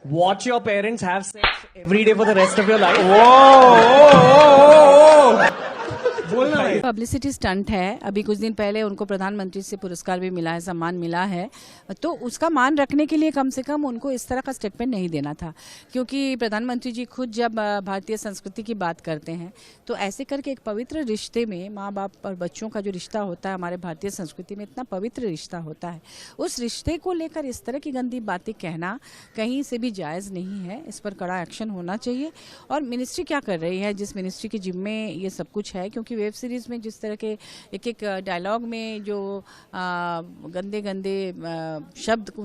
watch your parents have sex every day for the rest of your life. बोलना है। Publicity stunt है। अभी कुछ दिन पहले उनको प्रधानमंत्री से पुरस्कार भी मिला है, सम्मान मिला है, तो उसका मान रखने के लिए कम से कम उनको इस तरह का स्टेटमेंट नहीं देना था, क्योंकि प्रधानमंत्री जी खुद जब भारतीय संस्कृति की बात करते हैं तो ऐसे करके एक पवित्र रिश्ते में माँ बाप और बच्चों का जो रिश्ता होता है हमारे भारतीय संस्कृति में इतना पवित्र रिश्ता होता है, उस रिश्ते को लेकर इस तरह की गंदी बातें कहना कहीं से भी जायज़ नहीं है। इस पर कड़ा एक्शन होना चाहिए। और मिनिस्ट्री क्या कर रही है, जिस मिनिस्ट्री के जिम्मे ये सब कुछ है, क्योंकि वेब सीरीज़ में जिस तरह के एक डायलॉग में जो गंदे गंदे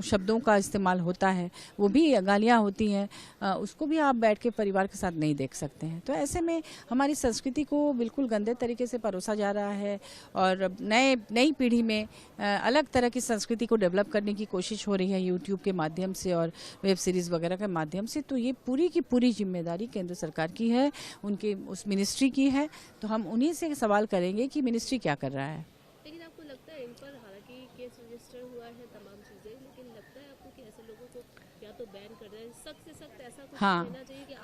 शब्दों का इस्तेमाल होता है, वो भी गालियाँ होती हैं, उसको भी आप बैठ के परिवार के साथ नहीं देख सकते हैं। तो ऐसे में हमारी संस्कृति को बिल्कुल गंदे तरीके से परोसा जा रहा है और नई पीढ़ी में अलग तरह की संस्कृति को डेवलप करने की कोशिश हो रही है यूट्यूब के माध्यम से और वेब सीरीज़ वगैरह के माध्यम से। तो ये पूरी की पूरी जिम्मेदारी केंद्र सरकार की है, उनके उस मिनिस्ट्री की है। तो हम उन्हीं से सवाल करेंगे कि मिनिस्ट्री क्या कर रहा है। लेकिन आपको लगता है इन पर हालांकि केस रजिस्टर हुआ है तमाम चीजें, लेकिन लगता है आपको कि ऐसे लोगों को या तो बैन कर रहे हैं, सख्त से सख्त ऐसा कुछ होना चाहिए कि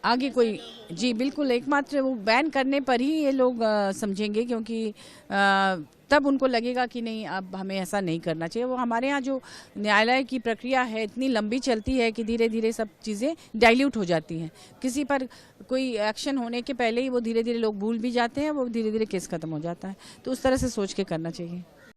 आगे कोई जी बिल्कुल, एकमात्र वो बैन करने पर ही ये लोग समझेंगे, क्योंकि तब उनको लगेगा कि नहीं अब हमें ऐसा नहीं करना चाहिए। वो हमारे यहाँ जो न्यायालय की प्रक्रिया है इतनी लंबी चलती है कि धीरे धीरे सब चीज़ें डाइल्यूट हो जाती हैं। किसी पर कोई एक्शन होने के पहले ही वो धीरे धीरे लोग भूल भी जाते हैं, वो धीरे धीरे केस खत्म हो जाता है। तो उस तरह से सोच के करना चाहिए।